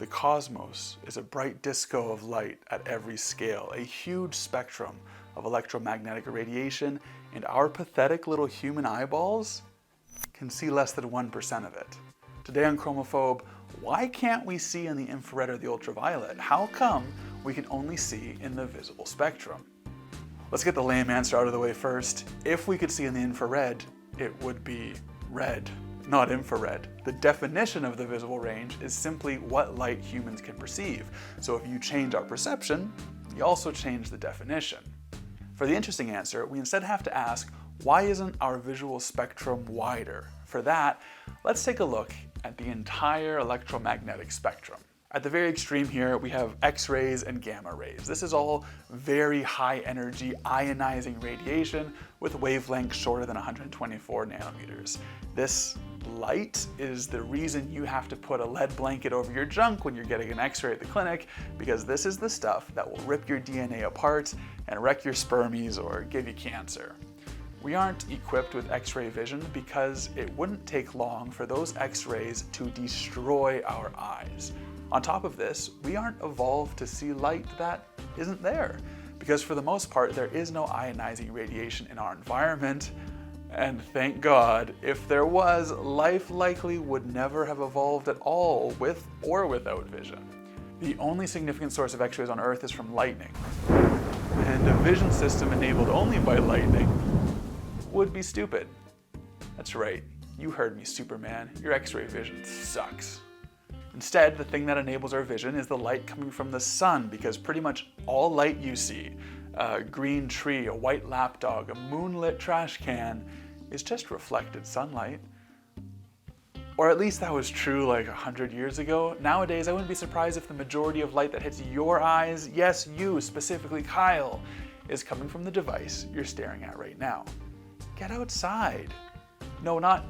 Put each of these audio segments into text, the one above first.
The cosmos is a bright disco of light at every scale, a huge spectrum of electromagnetic radiation, and our pathetic little human eyeballs can see less than 1% of it. Today on Chromophobe, why can't we see in the infrared or the ultraviolet? How come we can only see in the visible spectrum? Let's get the lame answer out of the way first. If we could see in the infrared, it would be red, not infrared. The definition of the visible range is simply what light humans can perceive. So if you change our perception, you also change the definition. For the interesting answer, we instead have to ask, why isn't our visual spectrum wider? For that, let's take a look at the entire electromagnetic spectrum. At the very extreme here, we have X-rays and gamma rays. This is all very high energy ionizing radiation with wavelengths shorter than 124 nanometers. This light is the reason you have to put a lead blanket over your junk when you're getting an X-ray at the clinic, because this is the stuff that will rip your DNA apart and wreck your spermies or give you cancer. We aren't equipped with X-ray vision because it wouldn't take long for those X-rays to destroy our eyes. On top of this, we aren't evolved to see light that isn't there, because for the most part, there is no ionizing radiation in our environment. And thank God, if there was, life likely would never have evolved at all with or without vision. The only significant source of X-rays on Earth is from lightning. And a vision system enabled only by lightning would be stupid. That's right, you heard me, Superman. Your X-ray vision sucks. Instead, the thing that enables our vision is the light coming from the sun, because pretty much all light you see, a green tree, a white lapdog, a moonlit trash can, is just reflected sunlight. Or at least that was true like 100 years ago. Nowadays, I wouldn't be surprised if the majority of light that hits your eyes, yes, you, specifically Kyle, is coming from the device you're staring at right now. Get outside. No, not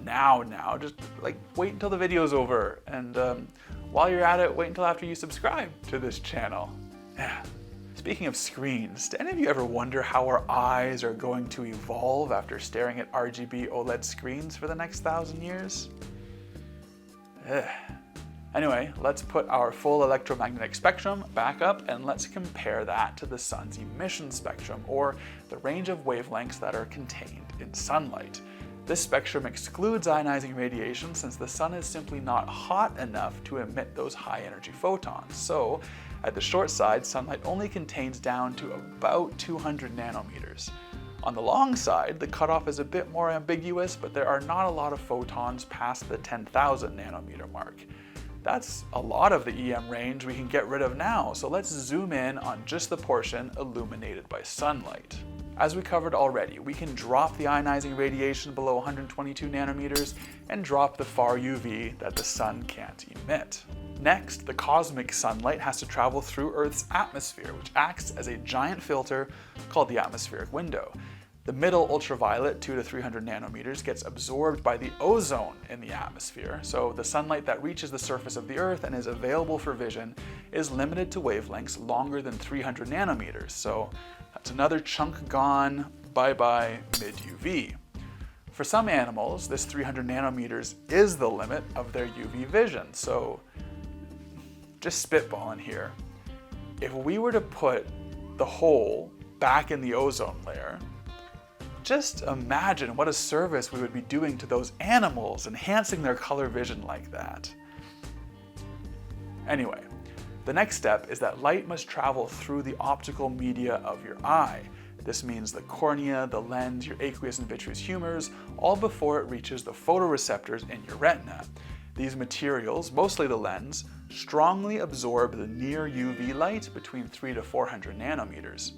now, just like wait until the video's over, and while you're at it, wait until after you subscribe to this channel. Yeah. Speaking of screens, do any of you ever wonder how our eyes are going to evolve after staring at RGB OLED screens for the next 1,000 years? Anyway, let's put our full electromagnetic spectrum back up and let's compare that to the sun's emission spectrum, or the range of wavelengths that are contained in sunlight. This spectrum excludes ionizing radiation since the sun is simply not hot enough to emit those high energy photons. So at the short side, sunlight only contains down to about 200 nanometers. On the long side, the cutoff is a bit more ambiguous, but there are not a lot of photons past the 10,000 nanometer mark. That's a lot of the EM range we can get rid of now, so let's zoom in on just the portion illuminated by sunlight. As we covered already, we can drop the ionizing radiation below 122 nanometers and drop the far UV that the sun can't emit. Next, the cosmic sunlight has to travel through Earth's atmosphere, which acts as a giant filter called the atmospheric window. The middle ultraviolet, 200 to 300 nanometers, gets absorbed by the ozone in the atmosphere, so the sunlight that reaches the surface of the Earth and is available for vision is limited to wavelengths longer than 300 nanometers, so that's another chunk gone, bye-bye mid-UV. For some animals, this 300 nanometers is the limit of their UV vision, so just spitballing here. If we were to put the hole back in the ozone layer, just imagine what a service we would be doing to those animals, enhancing their color vision like that. Anyway, the next step is that light must travel through the optical media of your eye. This means the cornea, the lens, your aqueous and vitreous humors, all before it reaches the photoreceptors in your retina. These materials, mostly the lens, strongly absorb the near UV light between 300 to 400 nanometers.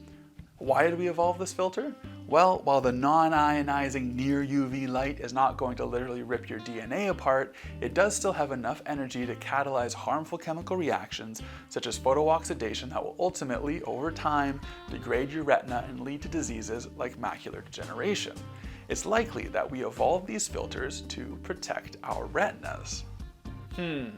Why did we evolve this filter? Well, while the non-ionizing near UV light is not going to literally rip your DNA apart, it does still have enough energy to catalyze harmful chemical reactions such as photooxidation that will ultimately, over time, degrade your retina and lead to diseases like macular degeneration. It's likely that we evolved these filters to protect our retinas. Then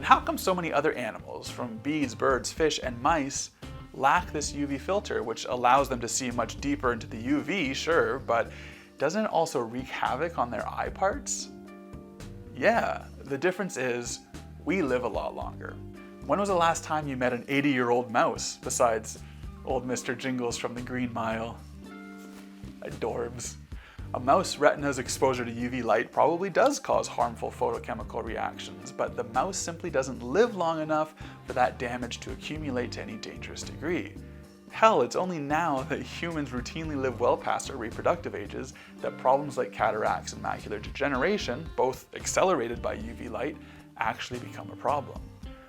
how come so many other animals, from bees, birds, fish, and mice, lack this UV filter, which allows them to see much deeper into the UV, sure, but doesn't it also wreak havoc on their eye parts? Yeah, the difference is we live a lot longer. When was the last time you met an 80-year-old mouse, besides old Mr. Jingles from the Green Mile? Adorbs. A mouse retina's exposure to UV light probably does cause harmful photochemical reactions, but the mouse simply doesn't live long enough for that damage to accumulate to any dangerous degree. Hell, it's only now that humans routinely live well past our reproductive ages that problems like cataracts and macular degeneration, both accelerated by UV light, actually become a problem.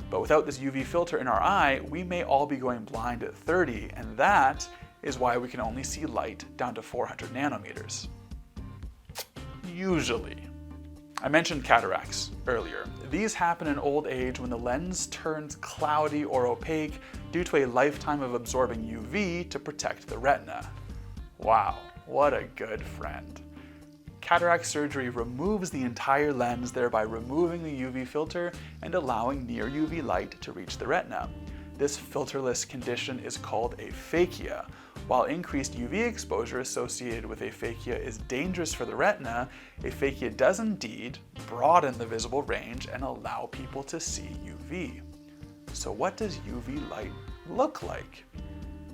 But without this UV filter in our eye, we may all be going blind at 30, and that is why we can only see light down to 400 nanometers. Usually. I mentioned cataracts earlier. These happen in old age when the lens turns cloudy or opaque due to a lifetime of absorbing UV to protect the retina. Wow, what a good friend. Cataract surgery removes the entire lens, thereby removing the UV filter and allowing near UV light to reach the retina. This filterless condition is called aphakia. While increased UV exposure associated with aphakia is dangerous for the retina, aphakia does indeed broaden the visible range and allow people to see UV. So what does UV light look like?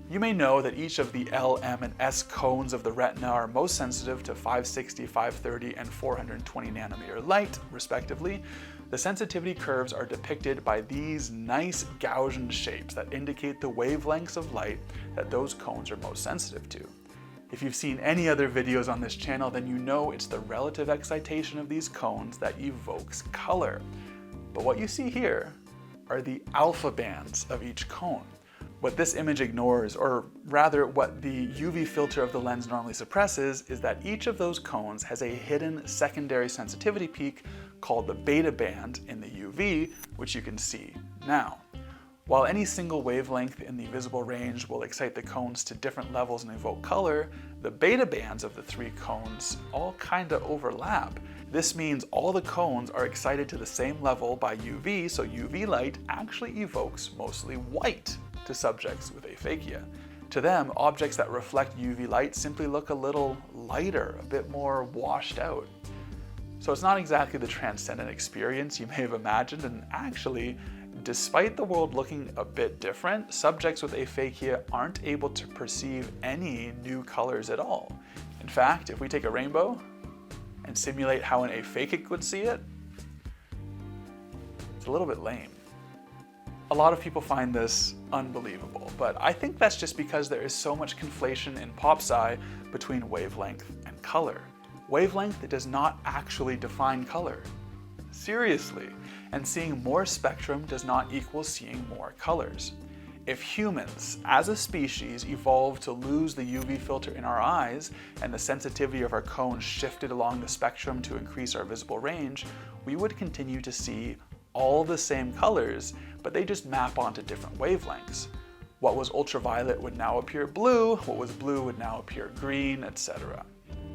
You may know that each of the L, M, and S cones of the retina are most sensitive to 560, 530, and 420 nanometer light, respectively. The sensitivity curves are depicted by these nice Gaussian shapes that indicate the wavelengths of light that those cones are most sensitive to. If you've seen any other videos on this channel, then you know it's the relative excitation of these cones that evokes color. But what you see here are the alpha bands of each cone. What this image ignores, or rather what the UV filter of the lens normally suppresses, is that each of those cones has a hidden secondary sensitivity peak called the beta band in the UV, which you can see now. While any single wavelength in the visible range will excite the cones to different levels and evoke color, the beta bands of the three cones all kinda overlap. This means all the cones are excited to the same level by UV, so UV light actually evokes mostly white to subjects with aphakia. To them, objects that reflect UV light simply look a little lighter, a bit more washed out. So it's not exactly the transcendent experience you may have imagined, and actually, despite the world looking a bit different, subjects with aphakia aren't able to perceive any new colors at all. In fact, if we take a rainbow and simulate how an aphakic would see it, it's a little bit lame. A lot of people find this unbelievable, but I think that's just because there is so much conflation in pop sci between wavelength and color. Wavelength does not actually define color. Seriously. And seeing more spectrum does not equal seeing more colors. If humans, as a species, evolved to lose the UV filter in our eyes and the sensitivity of our cones shifted along the spectrum to increase our visible range, we would continue to see all the same colors, but they just map onto different wavelengths. What was ultraviolet would now appear blue, what was blue would now appear green, etc.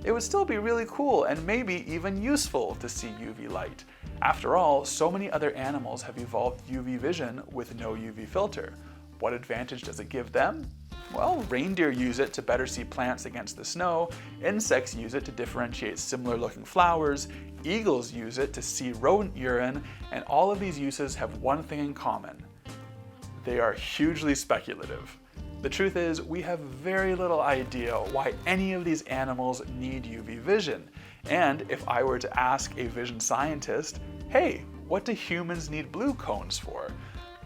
It would still be really cool and maybe even useful to see UV light. After all, so many other animals have evolved UV vision with no UV filter. What advantage does it give them? Well, reindeer use it to better see plants against the snow, insects use it to differentiate similar looking flowers, eagles use it to see rodent urine, and all of these uses have one thing in common. They are hugely speculative. The truth is, we have very little idea why any of these animals need UV vision. And if I were to ask a vision scientist, hey, what do humans need blue cones for?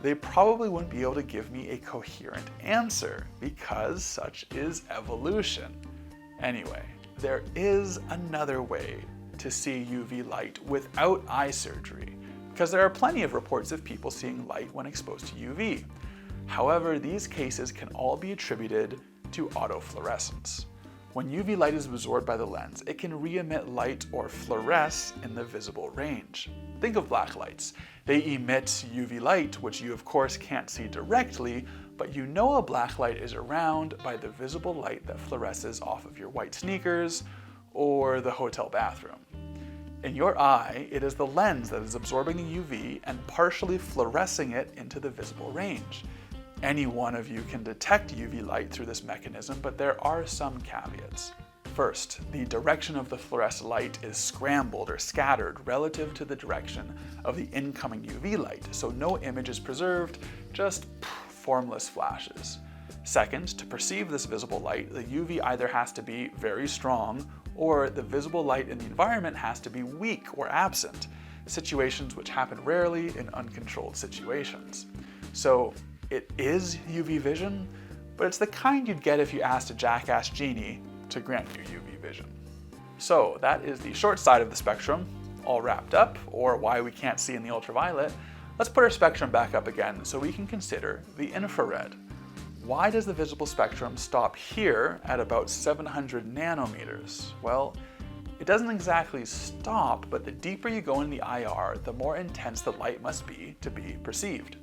They probably wouldn't be able to give me a coherent answer, because such is evolution. Anyway, there is another way to see UV light without eye surgery, because there are plenty of reports of people seeing light when exposed to UV. However, these cases can all be attributed to autofluorescence. When UV light is absorbed by the lens, it can re-emit light or fluoresce in the visible range. Think of black lights. They emit UV light, which you of course can't see directly, but you know a black light is around by the visible light that fluoresces off of your white sneakers or the hotel bathroom. In your eye, it is the lens that is absorbing the UV and partially fluorescing it into the visible range. Any one of you can detect UV light through this mechanism, but there are some caveats. First, the direction of the fluorescent light is scrambled or scattered relative to the direction of the incoming UV light, so no image is preserved, just formless flashes. Second, to perceive this visible light, the UV either has to be very strong or the visible light in the environment has to be weak or absent, situations which happen rarely in uncontrolled situations. So it is UV vision, but it's the kind you'd get if you asked a jackass genie to grant you UV vision. So that is the short side of the spectrum, all wrapped up, or why we can't see in the ultraviolet. Let's put our spectrum back up again so we can consider the infrared. Why does the visible spectrum stop here at about 700 nanometers? Well, it doesn't exactly stop, but the deeper you go in the IR, the more intense the light must be to be perceived.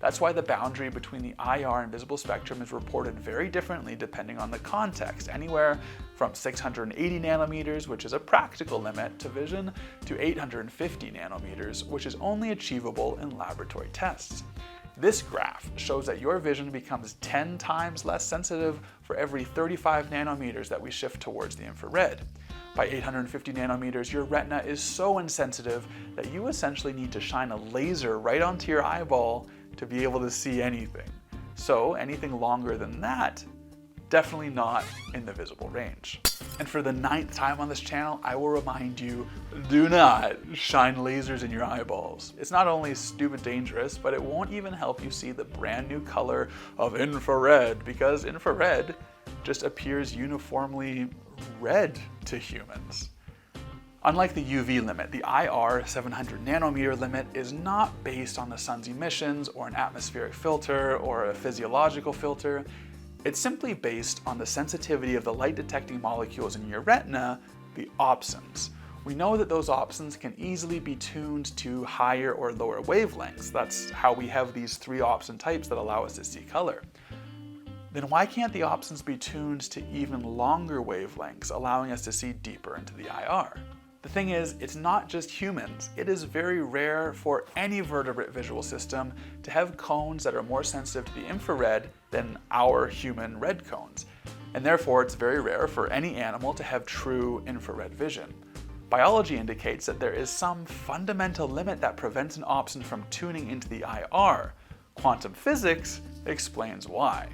That's why the boundary between the IR and visible spectrum is reported very differently depending on the context, anywhere from 680 nanometers, which is a practical limit to vision, to 850 nanometers, which is only achievable in laboratory tests. This graph shows that your vision becomes 10 times less sensitive for every 35 nanometers that we shift towards the infrared. By 850 nanometers, your retina is so insensitive that you essentially need to shine a laser right onto your eyeball to be able to see anything. So anything longer than that, definitely not in the visible range. And for the 9th time on this channel, I will remind you, do not shine lasers in your eyeballs. It's not only stupid dangerous, but it won't even help you see the brand new color of infrared, because infrared just appears uniformly red to humans. Unlike the UV limit, the IR 700 nanometer limit is not based on the sun's emissions or an atmospheric filter or a physiological filter. It's simply based on the sensitivity of the light detecting molecules in your retina, the opsons. We know that those opsons can easily be tuned to higher or lower wavelengths. That's how we have these 3 opson types that allow us to see color. Then why can't the opsons be tuned to even longer wavelengths, allowing us to see deeper into the IR? The thing is, it's not just humans. It is very rare for any vertebrate visual system to have cones that are more sensitive to the infrared than our human red cones. And therefore, it's very rare for any animal to have true infrared vision. Biology indicates that there is some fundamental limit that prevents an opson from tuning into the IR. Quantum physics explains why.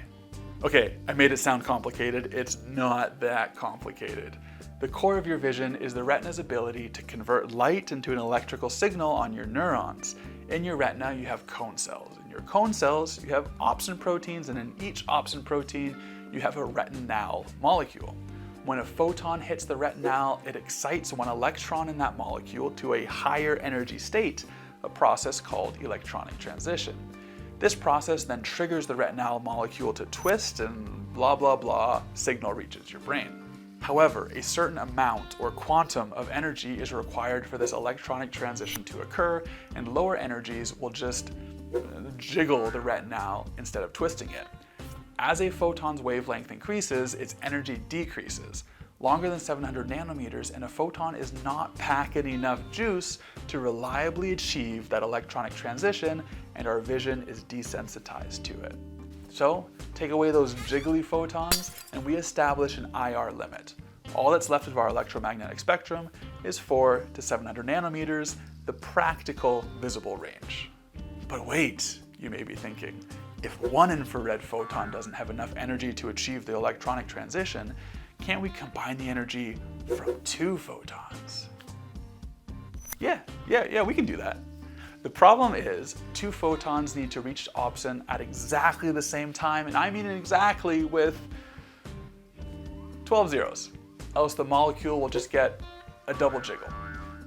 Okay, I made it sound complicated. It's not that complicated. The core of your vision is the retina's ability to convert light into an electrical signal on your neurons. In your retina, you have cone cells. In your cone cells, you have opsin proteins, and in each opsin protein, you have a retinal molecule. When a photon hits the retinal, it excites one electron in that molecule to a higher energy state, a process called electronic transition. This process then triggers the retinal molecule to twist and blah blah blah, signal reaches your brain. However, a certain amount or quantum of energy is required for this electronic transition to occur, and lower energies will just jiggle the retinal instead of twisting it. As a photon's wavelength increases, its energy decreases. Longer than 700 nanometers, and a photon is not packing enough juice to reliably achieve that electronic transition, and our vision is desensitized to it. So, take away those jiggly photons, and we establish an IR limit. All that's left of our electromagnetic spectrum is 4 to 700 nanometers, the practical visible range. But wait, you may be thinking, if one infrared photon doesn't have enough energy to achieve the electronic transition, can't we combine the energy from 2 photons? Yeah, we can do that. The problem is, 2 photons need to reach opsin at exactly the same time, and I mean exactly with 12 zeros, else the molecule will just get a double jiggle.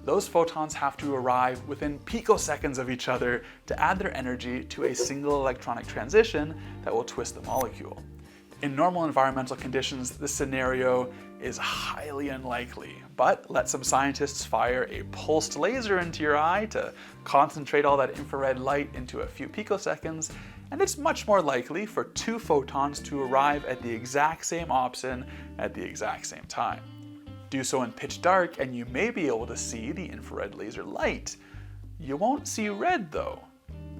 Those photons have to arrive within picoseconds of each other to add their energy to a single electronic transition that will twist the molecule. In normal environmental conditions, this scenario is highly unlikely, but let some scientists fire a pulsed laser into your eye to concentrate all that infrared light into a few picoseconds, and it's much more likely for 2 photons to arrive at the exact same opsin at the exact same time. Do so in pitch dark, and you may be able to see the infrared laser light. You won't see red though.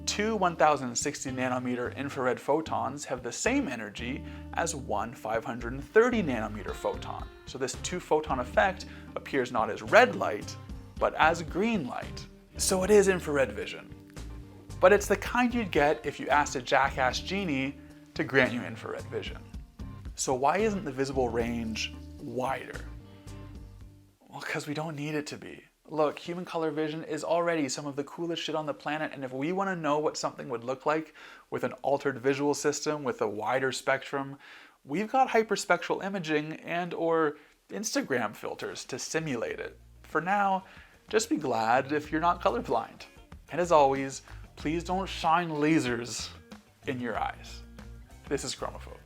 2 1060 nanometer infrared photons have the same energy as one 530 nanometer photon. So this 2-photon effect appears not as red light, but as green light. So it is infrared vision. But it's the kind you'd get if you asked a jackass genie to grant you infrared vision. So why isn't the visible range wider? Well, because we don't need it to be. Look, human color vision is already some of the coolest shit on the planet, and if we want to know what something would look like with an altered visual system with a wider spectrum, we've got hyperspectral imaging and/or Instagram filters to simulate it. For now, just be glad if you're not colorblind. And as always, please don't shine lasers in your eyes. This is Chromophobe.